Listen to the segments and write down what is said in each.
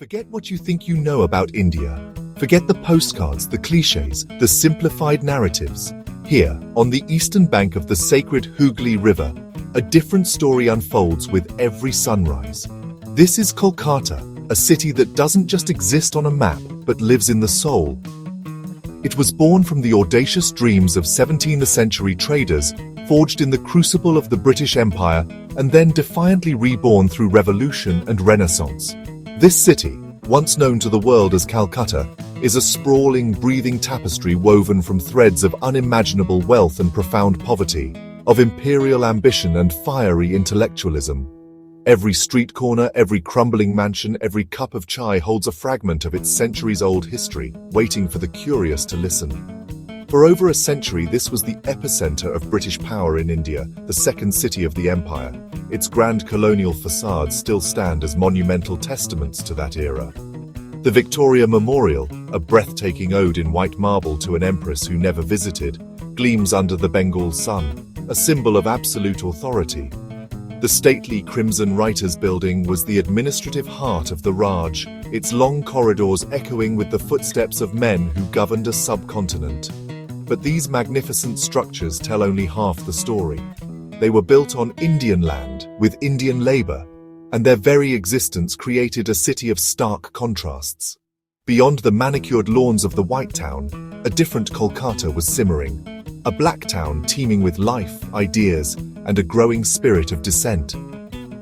Forget what you think you know about India. Forget the postcards, the cliches, the simplified narratives. Here, on the eastern bank of the sacred Hooghly River, a different story unfolds with every sunrise. This is Kolkata, a city that doesn't just exist on a map, but lives in the soul. It was born from the audacious dreams of 17th century traders, forged in the crucible of the British Empire, and then defiantly reborn through revolution and renaissance. This city, once known to the world as Calcutta, is a sprawling, breathing tapestry woven from threads of unimaginable wealth and profound poverty, of imperial ambition and fiery intellectualism. Every street corner, every crumbling mansion, every cup of chai holds a fragment of its centuries-old history, waiting for the curious to listen. For over a century, this was the epicenter of British power in India, the second city of the empire. Its grand colonial facades still stand as monumental testaments to that era. The Victoria Memorial, a breathtaking ode in white marble to an empress who never visited, gleams under the Bengal sun, a symbol of absolute authority. The stately Crimson Writers Building was the administrative heart of the Raj, its long corridors echoing with the footsteps of men who governed a subcontinent. But these magnificent structures tell only half the story. They were built on Indian land, with Indian labor, and their very existence created a city of stark contrasts. Beyond the manicured lawns of the White Town, a different Kolkata was simmering, a black town teeming with life, ideas, and a growing spirit of dissent.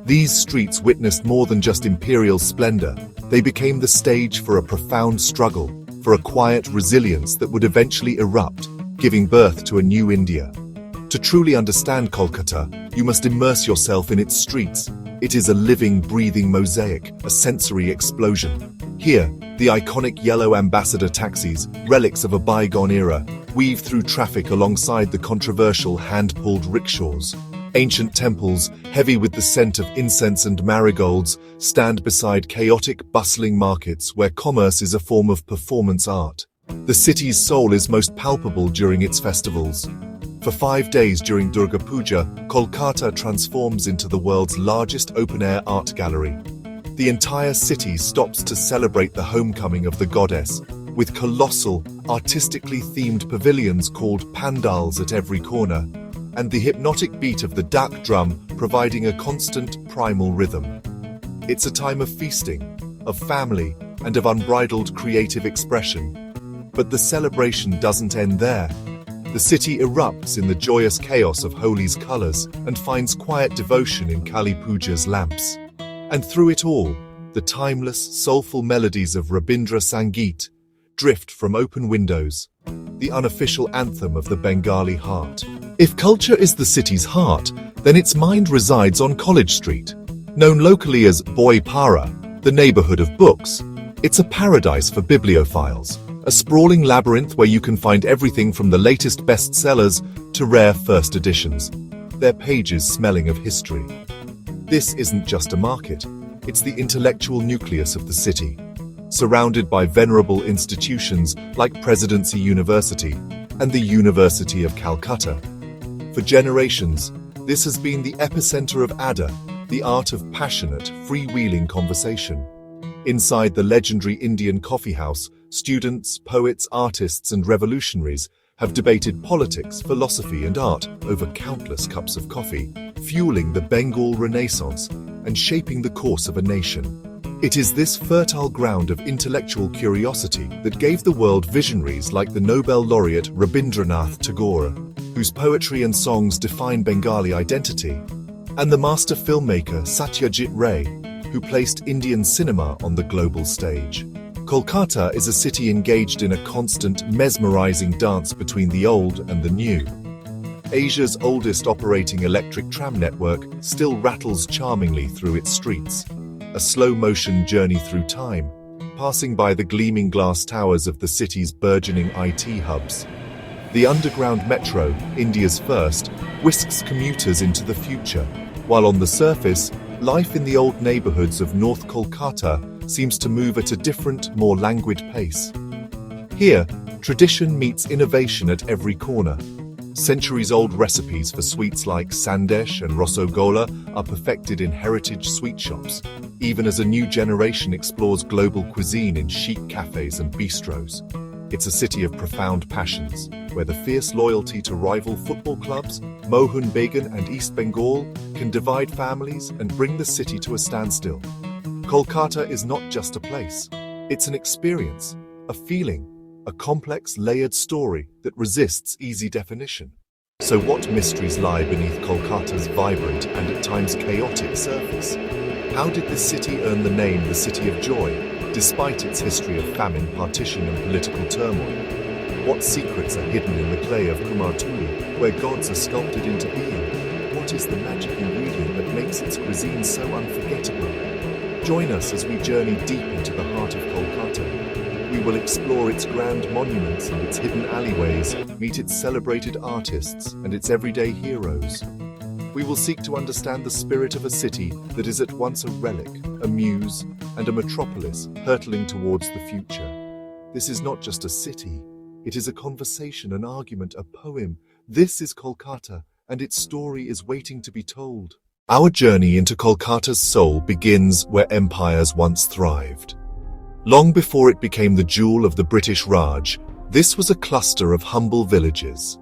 These streets witnessed more than just imperial splendor. They became the stage for a profound struggle, for a quiet resilience that would eventually erupt, giving birth to a new India. To truly understand Kolkata, you must immerse yourself in its streets. It is a living, breathing mosaic, a sensory explosion. Here, the iconic yellow ambassador taxis, relics of a bygone era, weave through traffic alongside the controversial hand-pulled rickshaws. Ancient temples, heavy with the scent of incense and marigolds, stand beside chaotic, bustling markets where commerce is a form of performance art. The city's soul is most palpable during its festivals. For 5 days during Durga Puja, Kolkata transforms into the world's largest open-air art gallery. The entire city stops to celebrate the homecoming of the goddess, with colossal, artistically themed pavilions called pandals at every corner, and the hypnotic beat of the dak drum providing a constant, primal rhythm. It's a time of feasting, of family, and of unbridled creative expression. But the celebration doesn't end there. The city erupts in the joyous chaos of Holi's colors and finds quiet devotion in Kali Puja's lamps. And through it all, the timeless, soulful melodies of Rabindra Sangeet drift from open windows, the unofficial anthem of the Bengali heart. If culture is the city's heart, then its mind resides on College Street. Known locally as Boy Para, the neighborhood of books, it's a paradise for bibliophiles, a sprawling labyrinth where you can find everything from the latest bestsellers to rare first editions, their pages smelling of history. This isn't just a market, it's the intellectual nucleus of the city, surrounded by venerable institutions like Presidency University and the University of Calcutta. For generations, this has been the epicenter of Adda, the art of passionate, freewheeling conversation. Inside the legendary Indian coffee house, students, poets, artists, and revolutionaries have debated politics, philosophy, and art over countless cups of coffee, fueling the Bengal Renaissance and shaping the course of a nation. It is this fertile ground of intellectual curiosity that gave the world visionaries like the Nobel laureate Rabindranath Tagore, whose poetry and songs define Bengali identity, and the master filmmaker Satyajit Ray, who placed Indian cinema on the global stage. Kolkata is a city engaged in a constant, mesmerizing dance between the old and the new. Asia's oldest operating electric tram network still rattles charmingly through its streets, a slow-motion journey through time, passing by the gleaming glass towers of the city's burgeoning IT hubs. The underground metro, India's first, whisks commuters into the future, while on the surface, life in the old neighborhoods of North Kolkata seems to move at a different, more languid pace. Here, tradition meets innovation at every corner. Centuries-old recipes for sweets like sandesh and rosogola are perfected in heritage sweet shops, even as a new generation explores global cuisine in chic cafes and bistros. It's a city of profound passions, where the fierce loyalty to rival football clubs, Mohun Bagan and East Bengal, can divide families and bring the city to a standstill. Kolkata is not just a place. It's an experience, a feeling, a complex, layered story that resists easy definition. So what mysteries lie beneath Kolkata's vibrant and at times chaotic surface? How did this city earn the name the City of Joy, despite its history of famine, partition and political turmoil? What secrets are hidden in the clay of Kumartuli, where gods are sculpted into being? What is the magic ingredient that makes its cuisine so unforgettable? Join us as we journey deep into the heart of Kolkata. We will explore its grand monuments and its hidden alleyways, meet its celebrated artists and its everyday heroes. We will seek to understand the spirit of a city that is at once a relic, a muse, and a metropolis hurtling towards the future. This is not just a city, it is a conversation, an argument, a poem. This is Kolkata, and its story is waiting to be told. Our journey into Kolkata's soul begins where empires once thrived. Long before it became the jewel of the British Raj, this was a cluster of humble villages.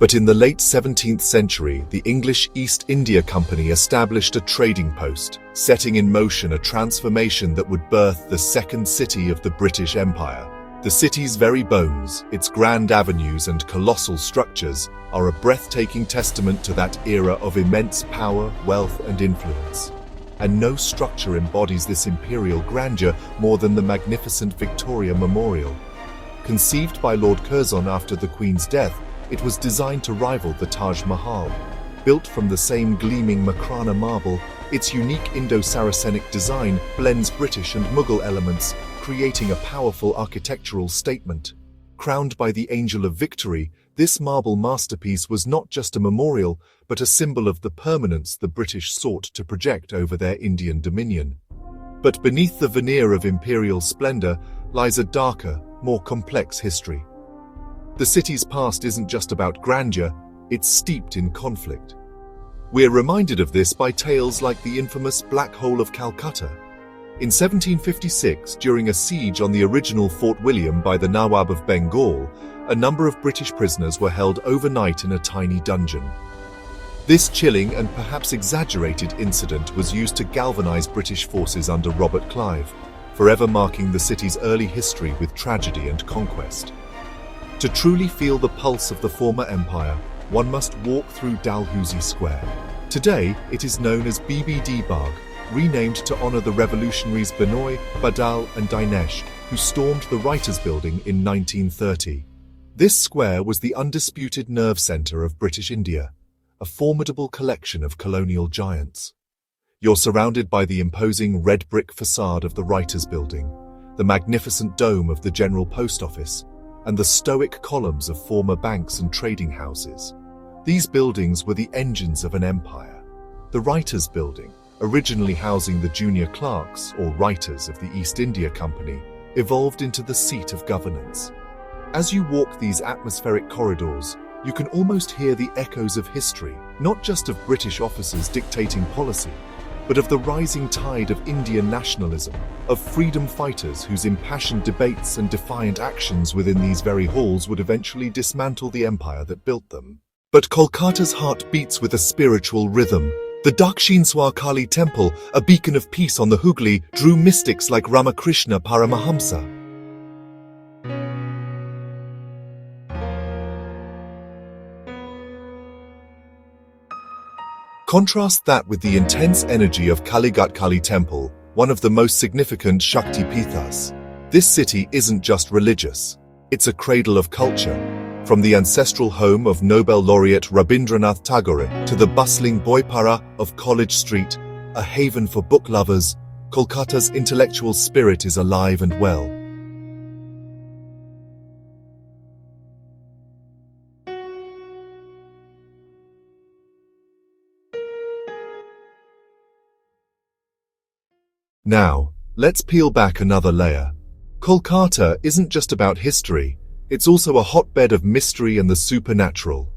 But in the late 17th century, the English East India Company established a trading post, setting in motion a transformation that would birth the second city of the British Empire. The city's very bones, its grand avenues and colossal structures, are a breathtaking testament to that era of immense power, wealth and influence. And no structure embodies this imperial grandeur more than the magnificent Victoria Memorial. Conceived by Lord Curzon after the Queen's death, it was designed to rival the Taj Mahal. Built from the same gleaming Makrana marble, its unique Indo-Saracenic design blends British and Mughal elements, creating a powerful architectural statement. Crowned by the Angel of Victory, this marble masterpiece was not just a memorial, but a symbol of the permanence the British sought to project over their Indian dominion. But beneath the veneer of imperial splendor lies a darker, more complex history. The city's past isn't just about grandeur, it's steeped in conflict. We're reminded of this by tales like the infamous Black Hole of Calcutta. In 1756, during a siege on the original Fort William by the Nawab of Bengal, a number of British prisoners were held overnight in a tiny dungeon. This chilling and perhaps exaggerated incident was used to galvanize British forces under Robert Clive, forever marking the city's early history with tragedy and conquest. To truly feel the pulse of the former empire, one must walk through Dalhousie Square. Today, it is known as BBD Bagh, renamed to honor the revolutionaries Benoy, Badal and Dinesh, who stormed the Writers' Building in 1930. This square was the undisputed nerve center of British India, a formidable collection of colonial giants. You're surrounded by the imposing red brick facade of the Writers' Building, the magnificent dome of the General Post Office, and the stoic columns of former banks and trading houses. These buildings were the engines of an empire. The Writers' Building, originally housing the junior clerks or writers of the East India Company, evolved into the seat of governance. As you walk these atmospheric corridors, you can almost hear the echoes of history, not just of British officers dictating policy, but of the rising tide of Indian nationalism, of freedom fighters whose impassioned debates and defiant actions within these very halls would eventually dismantle the empire that built them. But Kolkata's heart beats with a spiritual rhythm. The Dakshineswar Kali temple, a beacon of peace on the Hooghly, drew mystics like Ramakrishna Paramahamsa. Contrast that with the intense energy of Kalighat Kali Temple, one of the most significant Shakti Pithas. This city isn't just religious, it's a cradle of culture. From the ancestral home of Nobel laureate Rabindranath Tagore to the bustling Boypara of College Street, a haven for book lovers, Kolkata's intellectual spirit is alive and well. Now, let's peel back another layer. Kolkata isn't just about history, it's also a hotbed of mystery and the supernatural.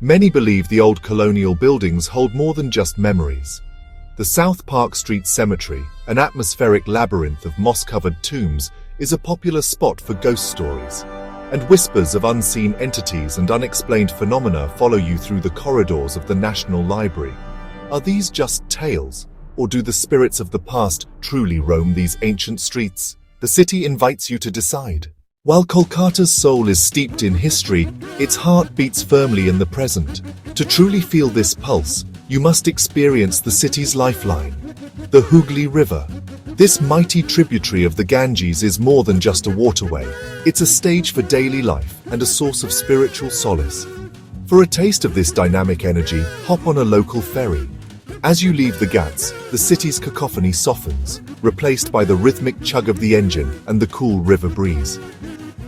Many believe the old colonial buildings hold more than just memories. The South Park Street Cemetery, an atmospheric labyrinth of moss-covered tombs, is a popular spot for ghost stories, and whispers of unseen entities and unexplained phenomena follow you through the corridors of the National Library. Are these just tales, or do the spirits of the past truly roam these ancient streets? The city invites you to decide. While Kolkata's soul is steeped in history, its heart beats firmly in the present. To truly feel this pulse, you must experience the city's lifeline, the Hooghly River. This mighty tributary of the Ganges is more than just a waterway. It's a stage for daily life and a source of spiritual solace. For a taste of this dynamic energy, hop on a local ferry. As you leave the ghats, the city's cacophony softens, replaced by the rhythmic chug of the engine and the cool river breeze.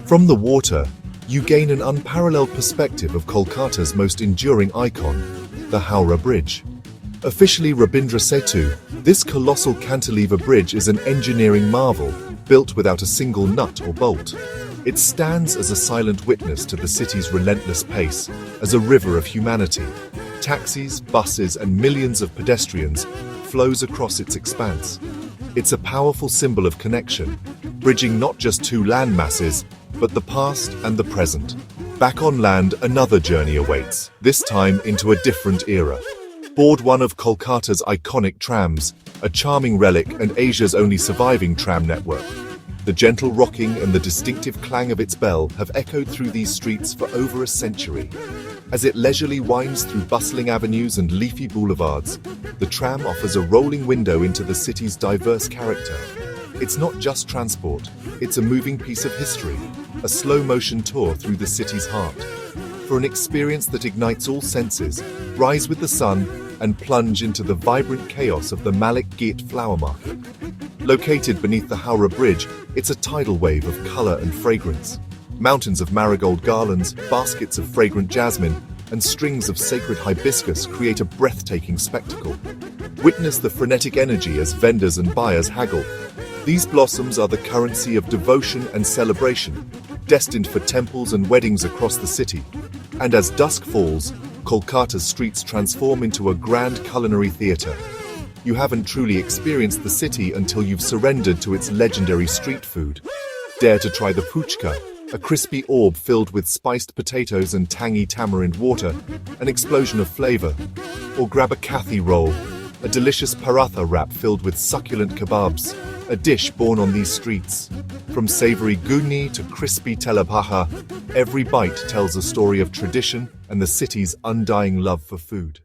From the water, you gain an unparalleled perspective of Kolkata's most enduring icon, the Howrah Bridge. Officially Rabindra Setu, this colossal cantilever bridge is an engineering marvel, built without a single nut or bolt. It stands as a silent witness to the city's relentless pace, as a river of humanity. Taxis, buses, and millions of pedestrians flows across its expanse. It's a powerful symbol of connection, bridging not just two land masses, but the past and the present. Back on land, another journey awaits, this time into a different era. Board one of Kolkata's iconic trams, a charming relic and Asia's only surviving tram network. The gentle rocking and the distinctive clang of its bell have echoed through these streets for over a century. As it leisurely winds through bustling avenues and leafy boulevards, the tram offers a rolling window into the city's diverse character. It's not just transport, it's a moving piece of history, a slow-motion tour through the city's heart. For an experience that ignites all senses, rise with the sun and plunge into the vibrant chaos of the Malik Gate Flower Market. Located beneath the Howrah Bridge, it's a tidal wave of color and fragrance. Mountains of marigold garlands, baskets of fragrant jasmine, and strings of sacred hibiscus create a breathtaking spectacle. Witness the frenetic energy as vendors and buyers haggle. These blossoms are the currency of devotion and celebration, destined for temples and weddings across the city. And as dusk falls, Kolkata's streets transform into a grand culinary theater. You haven't truly experienced the city until you've surrendered to its legendary street food. Dare to try the puchka, a crispy orb filled with spiced potatoes and tangy tamarind water, an explosion of flavor. Or grab a kathi roll, a delicious paratha wrap filled with succulent kebabs, a dish born on these streets. From savory guni to crispy telebhaja, every bite tells a story of tradition and the city's undying love for food.